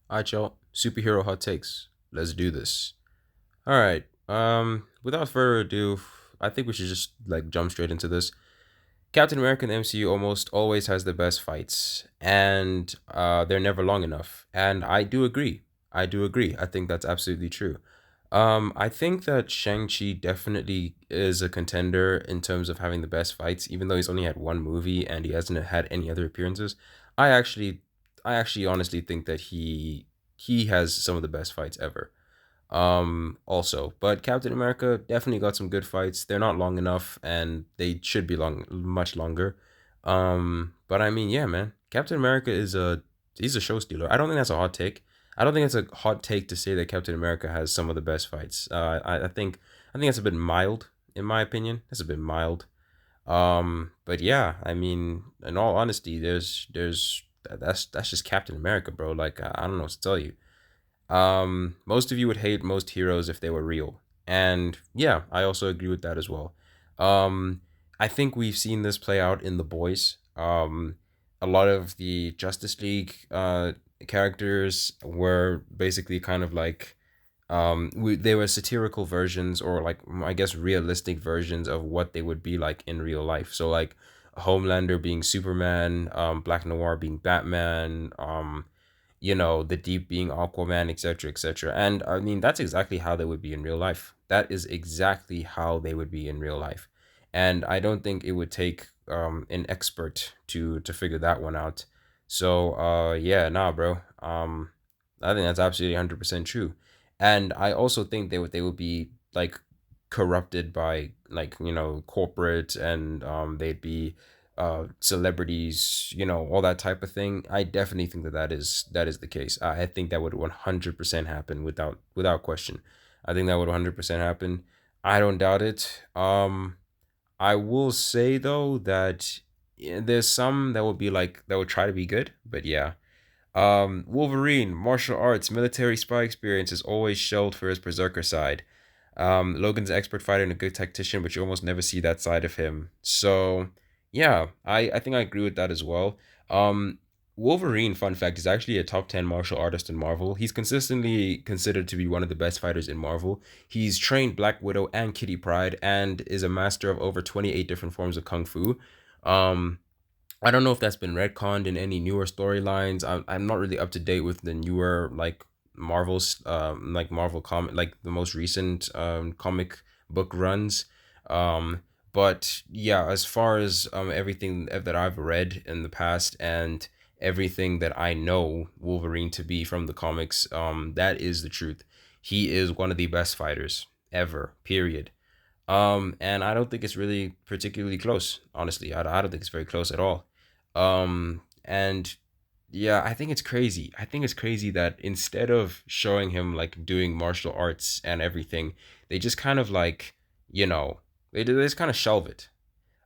All right, y'all. Superhero hot takes. Let's do this. All right. Without further ado, I think we should just like jump straight into this. Captain America in the MCU almost always has the best fights, and they're never long enough. And I do agree. I do agree. I think that's absolutely true. I think that Shang-Chi definitely is a contender in terms of having the best fights, even though he's only had one movie and he hasn't had any other appearances. I actually, I actually honestly think that he has some of the best fights ever. Also, but Captain America definitely got some good fights. They're not long enough and they should be much longer. But I mean, yeah, man. Captain America is a he's a show stealer. I don't think that's a hot take. I don't think it's a hot take to say that Captain America has some of the best fights. I think that's a bit mild in my opinion. That's a bit mild. But yeah, I mean, in all honesty, that's just Captain America, bro. Like I don't know what to tell you. Most of you would hate most heroes if they were real. And yeah, I also agree with that as well. Um, I think we've seen this play out in The Boys. A lot of the Justice League characters were basically kind of like they were satirical versions or like I guess realistic versions of what they would be like in real life. So like Homelander being Superman, Black Noir being Batman, the Deep being Aquaman, etc., etc. And I mean, that's exactly how they would be in real life. That is exactly how they would be in real life. And I don't think it would take an expert to figure that one out. So yeah, nah, bro. I think that's absolutely 100% true. And I also think they would be like corrupted by like corporate and they'd be celebrities, all that type of thing. I definitely think that is the case. I think that would 100% happen without question. I think that would 100% happen. I don't doubt it. I will say though that there's some that would be like that would try to be good, but yeah. Wolverine, martial arts, military spy experience is always shelled for his berserker side. Logan's an expert fighter and a good tactician, but you almost never see that side of him. So, yeah, I think I agree with that as well. Um, Wolverine, fun fact, is actually a top 10 martial artist in Marvel. He's consistently considered to be one of the best fighters in Marvel. He's trained Black Widow and Kitty Pryde and is a master of over 28 different forms of Kung Fu. Um, I don't know if that's been retconned in any newer storylines. I'm not really up to date with the newer like Marvel comic like the most recent comic book runs. Um but yeah, as far as everything that I've read in the past and everything that I know Wolverine to be from the comics, that is the truth. He is one of the best fighters ever. Period. And I don't think it's really particularly close, honestly. I don't think it's very close at all. And yeah, I think it's crazy. I think it's crazy that instead of showing him like doing martial arts and everything, they just kind of like, you know, they just kind of shelve it.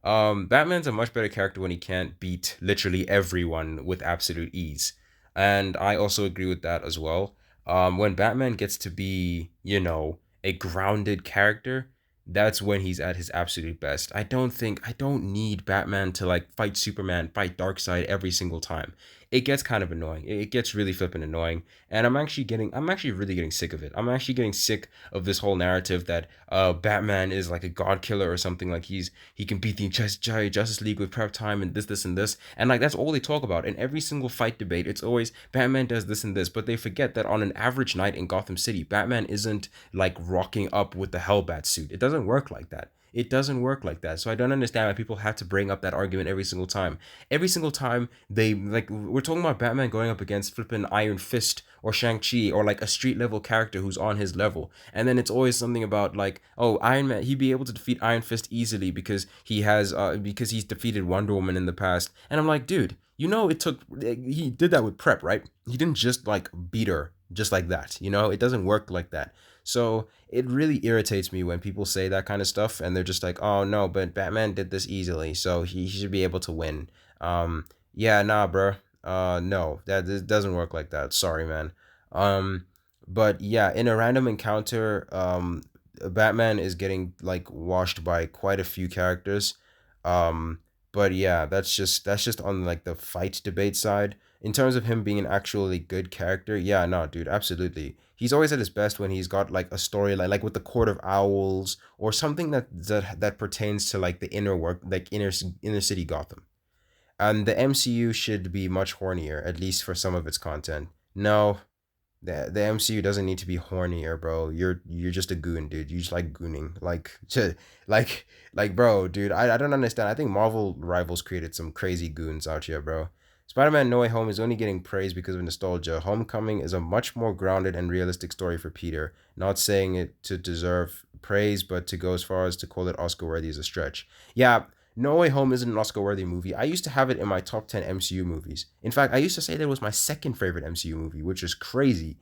Batman's a much better character when he can't beat literally everyone with absolute ease. And I also agree with that as well. When Batman gets to be, a grounded character, that's when he's at his absolute best. I don't need Batman to like fight Superman, fight Darkseid every single time. It gets kind of annoying. It gets really flipping annoying. And I'm actually really getting sick of it. I'm actually getting sick of this whole narrative that Batman is like a god killer or something, like he can beat the entire Justice League with prep time and this and this, and like that's all they talk about in every single fight debate. It's always Batman does this and this, but they forget that on an average night in Gotham City, Batman isn't like rocking up with the Hellbat suit. It doesn't work like that. It doesn't work like that. So I don't understand why people have to bring up that argument every single time. Every single time they like we're talking about Batman going up against flipping Iron Fist or Shang-Chi or like a street level character who's on his level. And then it's always something about like, oh, Iron Man, he'd be able to defeat Iron Fist easily because he's defeated Wonder Woman in the past. And I'm like, dude, he did that with prep, right? He didn't just like beat her just like that. It doesn't work like that. So it really irritates me when people say that kind of stuff and they're just like, oh no, but Batman did this easily, so he should be able to win. Yeah, nah, bro. No, that it doesn't work like that. Sorry, man. Um, but yeah, in a random encounter, Batman is getting like washed by quite a few characters. Um, but yeah, that's just on like the fight debate side. in terms of him being an actually good character, yeah, no, dude, absolutely. He's always at his best when he's got like a storyline, like with the Court of Owls or something that pertains to like the inner work, like inner city Gotham. And the MCU should be much hornier, at least for some of its content. No, the MCU doesn't need to be hornier, bro. You're just a goon, dude. You just like gooning, like bro, dude. I don't understand. I think Marvel Rivals created some crazy goons out here, bro. Spider-Man No Way Home is only getting praise because of nostalgia. Homecoming is a much more grounded and realistic story for Peter. Not saying it to deserve praise, but to go as far as to call it Oscar worthy is a stretch. Yeah, No Way Home isn't an Oscar worthy movie. I used to have it in my top 10 MCU movies. In fact, I used to say that it was my second favorite MCU movie, which is crazy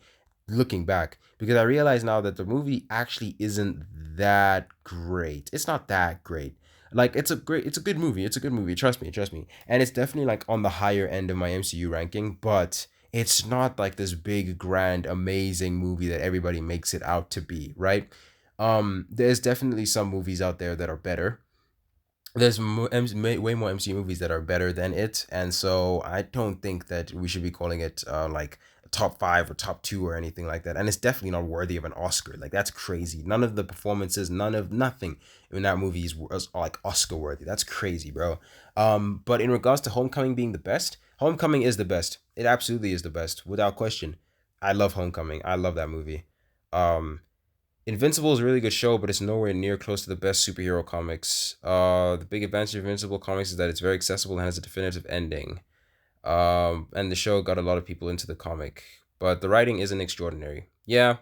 looking back because I realize now that the movie actually isn't that great. It's not that great. Like it's a good movie. It's a good movie. Trust me. And it's definitely like on the higher end of my MCU ranking, but it's not like this big grand amazing movie that everybody makes it out to be, right? There's definitely some movies out there that are better. There's way more MCU movies that are better than it, and so I don't think that we should be calling it like top five or top two or anything like that. And it's definitely not worthy of an Oscar. Like that's crazy. None of the performances, nothing in that movie is like Oscar worthy. That's crazy, bro. But in regards to Homecoming being the best, Homecoming is the best. It absolutely is the best, without question. I love Homecoming. I love that movie. Um, Invincible is a really good show, but it's nowhere near close to the best superhero comics. The big advantage of Invincible comics is that it's very accessible and has a definitive ending. And the show got a lot of people into the comic, but the writing isn't extraordinary. Yeah,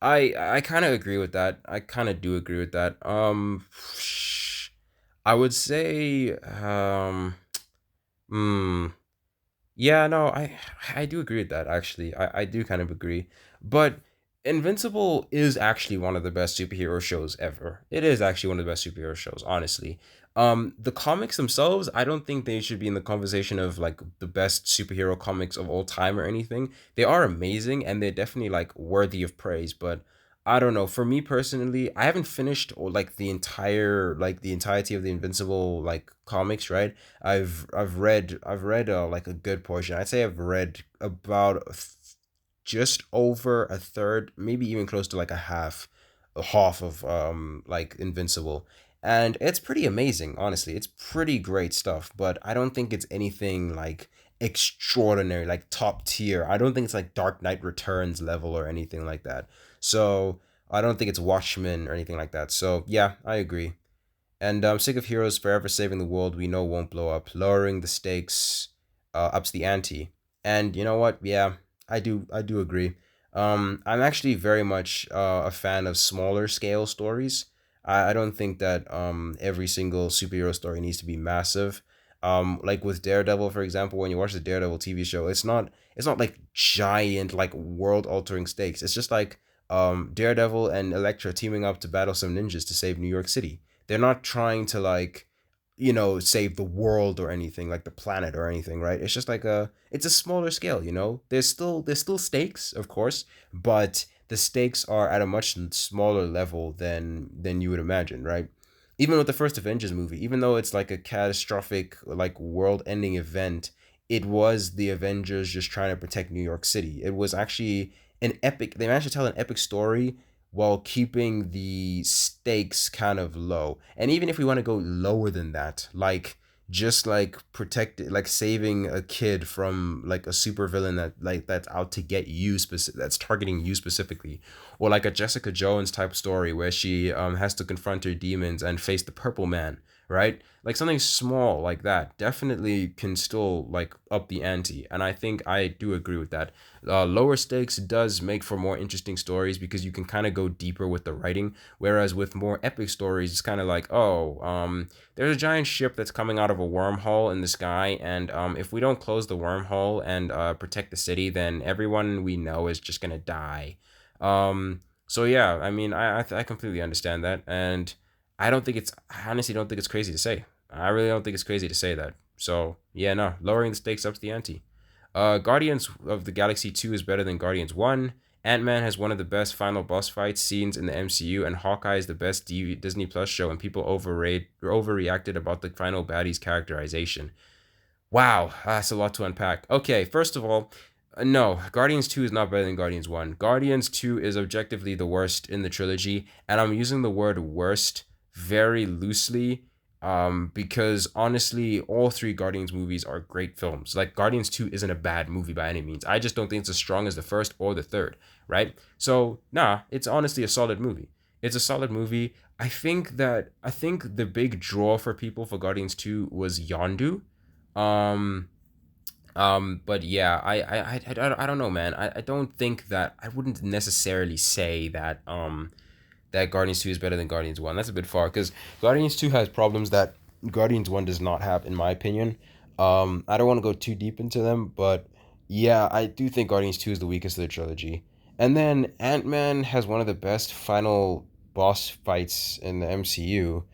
I kind of agree with that. I kind of do agree with that. I would say, hmm. Yeah, no, I do agree with that actually. I do kind of agree. But Invincible is actually one of the best superhero shows ever. It is actually one of the best superhero shows, honestly. The comics themselves, I don't think they should be in the conversation of like the best superhero comics of all time or anything. They are amazing and they're definitely like worthy of praise, but I don't know. For me personally, I haven't finished or like the entirety of the Invincible like comics, right? I've read like a good portion. I'd say I've read about just over a third, maybe even close to like a half of like Invincible. And it's pretty amazing, honestly. It's pretty great stuff, but I don't think it's anything like extraordinary, like top tier. I don't think it's like Dark Knight Returns level or anything like that. So I don't think it's Watchmen or anything like that. So yeah, I agree. And Sick of Heroes Forever Saving the World, we know won't blow up. Lowering the stakes ups the ante. And you know what? Yeah, I do agree. I'm actually very much a fan of smaller scale stories. I don't think that every single superhero story needs to be massive. Like with Daredevil, for example, when you watch the Daredevil TV show, it's not like giant like world altering stakes. It's just like Daredevil and Elektra teaming up to battle some ninjas to save New York City. They're not trying to like save the world or anything, like the planet or anything, right? It's just like it's a smaller scale, there's still stakes, of course, but the stakes are at a much smaller level than you would imagine, right? Even with the first Avengers movie, even though it's like a catastrophic like world ending event, it was the Avengers just trying to protect New York City. It was actually an epic, they managed to tell an epic story while keeping the stakes kind of low. And even if we want to go lower than that, like just like protect, like saving a kid from like a supervillain that's out to get you that's targeting you specifically, or like a Jessica Jones type story where she has to confront her demons and face the Purple Man, right? Like something small like that definitely can still like up the ante, and I think I do agree with that. Lower stakes does make for more interesting stories because you can kind of go deeper with the writing, whereas with more epic stories it's kind of like, oh, there's a giant ship that's coming out of a wormhole in the sky, and if we don't close the wormhole and protect the city, then everyone we know is just gonna die. So yeah, I mean, I completely understand that, and I honestly don't think it's crazy to say. I really don't think it's crazy to say that. So yeah, no, lowering the stakes up to the ante. Guardians of the Galaxy 2 is better than Guardians 1. Ant-Man has one of the best final boss fight scenes in the MCU, and Hawkeye is the best Disney Plus show, and people overreacted about the final baddie's characterization. Wow, that's a lot to unpack. Okay, first of all, no, Guardians 2 is not better than Guardians 1. Guardians 2 is objectively the worst in the trilogy, and I'm using the word worst very loosely because honestly, all three Guardians movies are great films. Like, Guardians 2 isn't a bad movie by any means. I just don't think it's as strong as the first or the third, right? So, nah, it's honestly a solid movie. It's a solid movie. I think the big draw for people for Guardians 2 was Yondu. um but yeah, I don't know, man. I don't think that I wouldn't necessarily say that that Guardians 2 is better than Guardians 1. That's a bit far because Guardians 2 has problems that Guardians 1 does not have, in my opinion. I don't want to go too deep into them, but yeah, I do think Guardians 2 is the weakest of the trilogy. And then Ant-Man has one of the best final boss fights in the MCU.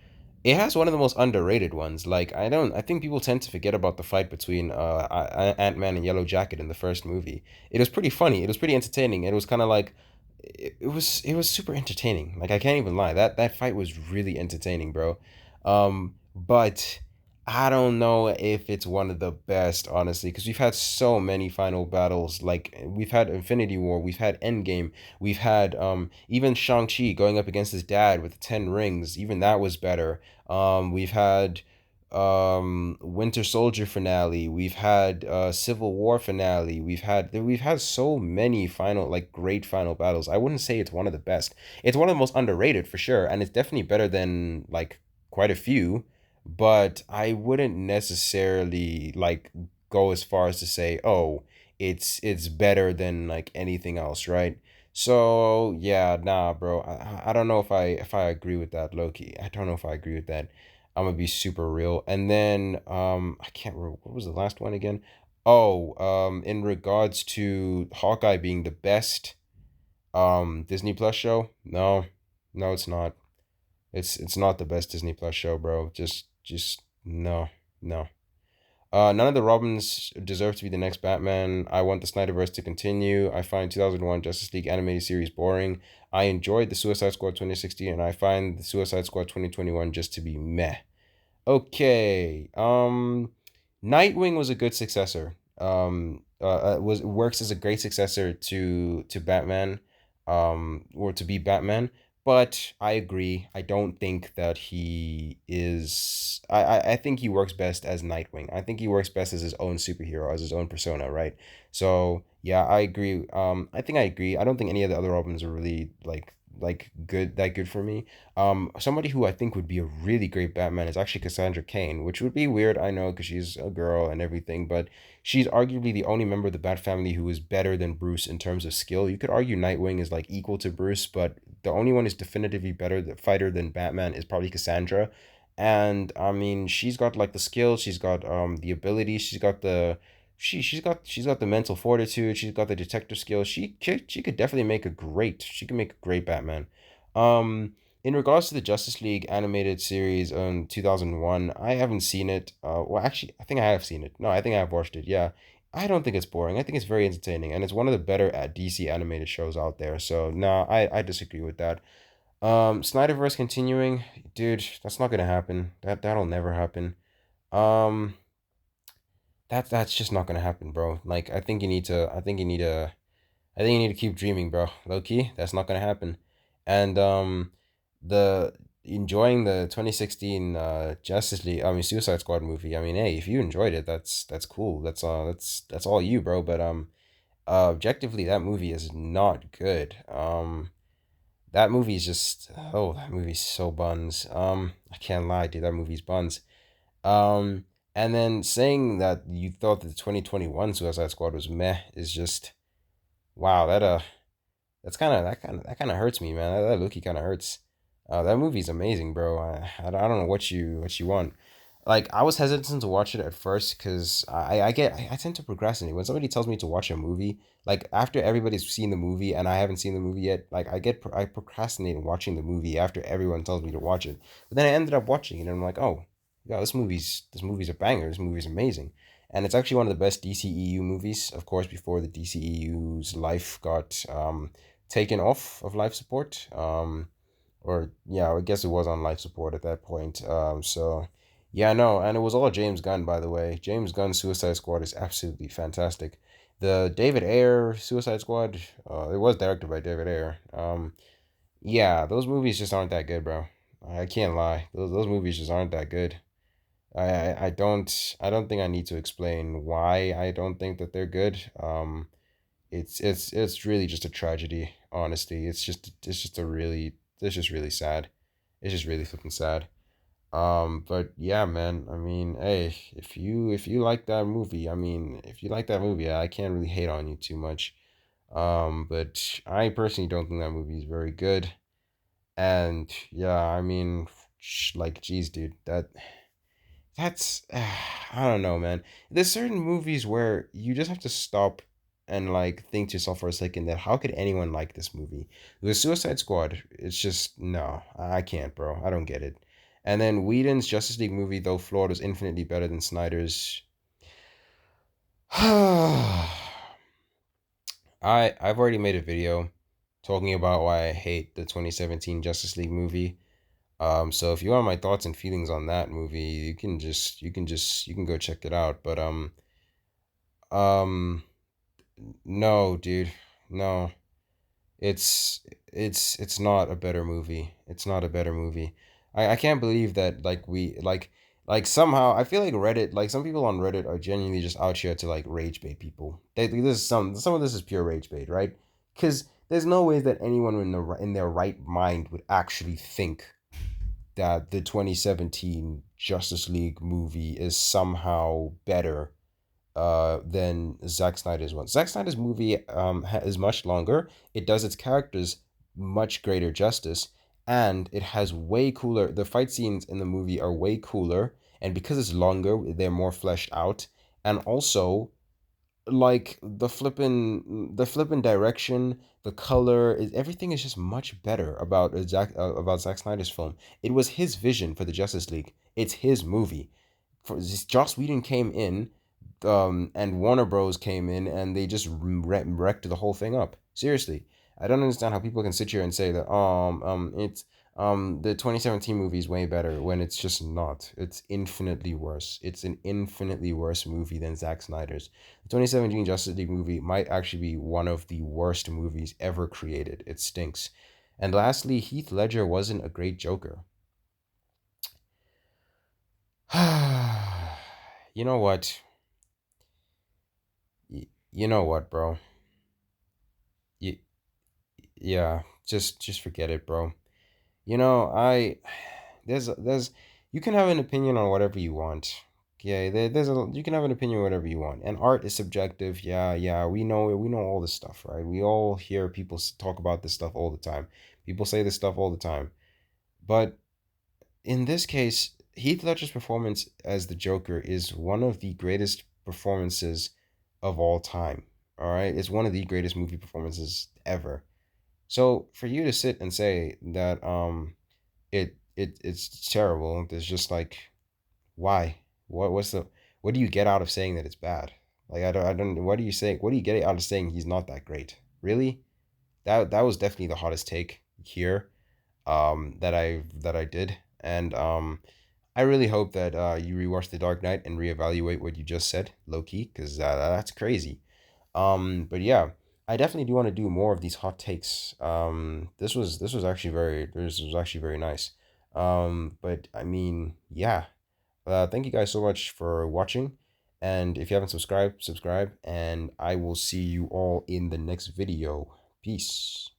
It has one of the most underrated ones. Like, I think people tend to forget about the fight between Ant-Man and Yellow Jacket in the first movie. It was pretty funny. It was pretty entertaining. It was kind of like it was super entertaining. Like, I can't even lie. That fight was really entertaining, bro. But I don't know if it's one of the best, honestly, because we've had so many final battles. Like, we've had Infinity War, we've had Endgame, we've had even Shang-Chi going up against his dad with the 10 rings. Even that was better. We've had Winter Soldier finale, we've had Civil War finale, we've had so many final, like, great final battles. I wouldn't say it's one of the best. It's one of the most underrated for sure, and it's definitely better than like quite a few, but I wouldn't necessarily like go as far as to say, oh, it's better than like anything else, right? So yeah, nah, bro. I don't know if I agree with that, Loki. I don't know if I agree with that. I'm gonna be super real. And then I can't remember what was the last one again. Oh, in regards to Hawkeye being the best Disney Plus show, no, no, it's not. It's not the best Disney Plus show, bro. Just no, no. None of the Robins deserve to be the next Batman. I want the Snyderverse to continue. I find 2001 Justice League animated series boring. I enjoyed the Suicide Squad 2016, and I find the Suicide Squad 2021 just to be meh. Okay. Nightwing was a good successor. Was works as a great successor to Batman, or to be Batman. But I agree. I don't think that he is. I think he works best as Nightwing. I think he works best as his own superhero, as his own persona, right? So yeah, I agree. I think I agree. I don't think any of the other Robins are really like good that good for me. Somebody who I think would be a really great Batman is actually Cassandra Cain, which would be weird, I know, because she's a girl and everything, but she's arguably the only member of the Bat family who is better than Bruce in terms of skill. You could argue Nightwing is like equal to Bruce, but the only one who's definitively better the fighter than Batman is probably Cassandra. And I mean, she's got like the skills, she's got the ability, she's got the mental fortitude, she's got the detective skills. She could definitely make a great she could make a great Batman. Um, in regards to the Justice League animated series in 2001, I haven't seen it. Well, actually, I think I have seen it. No, I think I have watched it. Yeah. I don't think it's boring. I think it's very entertaining, and it's one of the better at DC animated shows out there. So no, I disagree with that. Snyderverse continuing, dude, that's not gonna happen. That'll never happen. Um, that's just not gonna happen, bro. Like, I think you need to keep dreaming, bro. Low key, that's not gonna happen. And the enjoying the 2016 Justice League, I mean Suicide Squad movie. I mean, hey, if you enjoyed it, that's cool. That's all you, bro. But objectively, that movie is not good. That movie is just, oh, that movie's so buns. I can't lie, dude. That movie's buns. Um, and then saying that you thought that the 2021 Suicide Squad was meh is just, wow. That kind of hurts me, man. That Loki kind of hurts. That movie's amazing, bro. I don't know what you want. Like, I was hesitant to watch it at first because I tend to procrastinate when somebody tells me to watch a movie. Like, after everybody's seen the movie and I haven't seen the movie yet, like, I procrastinate in watching the movie after everyone tells me to watch it. But then I ended up watching it and I'm like, oh, yeah, this movie's a banger. This movie's amazing. And it's actually one of the best DCEU movies, of course, before the DCEU's life got taken off of life support. Or yeah, I guess it was on life support at that point. So Yeah, no, and it was all James Gunn, by the way. James Gunn's Suicide Squad is absolutely fantastic. The David Ayer Suicide Squad, it was directed by David Ayer. Yeah, those movies just aren't that good, bro. I can't lie. Those movies just aren't that good. I don't think I need to explain why I don't think that they're good. It's really just a tragedy, honestly. It's just really sad. It's just really flipping sad. But yeah, man. I mean, hey, if you like that movie, I mean, if you like that movie, I can't really hate on you too much. But I personally don't think that movie is very good. And yeah, I mean, like, geez, dude, that's I don't know, man. There's certain movies where you just have to stop and like think to yourself for a second that how could anyone like this movie? The Suicide Squad, it's just no, I can't, bro. I don't get it. And then Whedon's Justice League movie, though flawed, was infinitely better than Snyder's. I've already made a video talking about why I hate the 2017 Justice League movie. So if you want my thoughts and feelings on that movie, you can go check it out. But um, no, dude, no, it's not a better movie. It's not a better movie. I can't believe that like somehow I feel like Reddit, like some people on Reddit are genuinely just out here to like rage bait people. This is some of this is pure rage bait, right? Because there's no way that anyone in their right mind would actually think that the 2017 Justice League movie is somehow better than Zack Snyder's one. Zack Snyder's movie is much longer. It does its characters much greater justice, and it has way cooler. The fight scenes in the movie are way cooler, and because it's longer, they're more fleshed out. And also, like the flippin' direction, the color, is everything is just much better about Zack Snyder's film. It was his vision for the Justice League. It's his movie. For Joss Whedon came in, and Warner Bros came in, and they just wrecked the whole thing up. Seriously, I don't understand how people can sit here and say that it's the 2017 movie is way better when it's just not. It's infinitely worse. It's an infinitely worse movie than Zack Snyder's. The 2017 Justice League movie might actually be one of the worst movies ever created. It stinks. And lastly, Heath Ledger wasn't a great Joker. You know what? You know what, bro? Y- yeah, just forget it, bro. You know, there's you can have an opinion on whatever you want. Yeah, there's a you can have an opinion on whatever you want. And art is subjective. Yeah, yeah, we know all this stuff, right? We all hear people talk about this stuff all the time. People say this stuff all the time. But in this case, Heath Ledger's performance as the Joker is one of the greatest performances of all time. All right, it's one of the greatest movie performances ever. So for you to sit and say that it's terrible, there's just like why? What do you get out of saying that it's bad? Like I don't what do you say? What do you get out of saying he's not that great? Really? That was definitely the hottest take here that I did. And I really hope that you rewatch The Dark Knight and reevaluate what you just said, low key, because that's crazy. But yeah, I definitely do want to do more of these hot takes. This was actually very nice. But I mean, yeah. Thank you guys so much for watching. And if you haven't subscribed, subscribe. And I will see you all in the next video. Peace.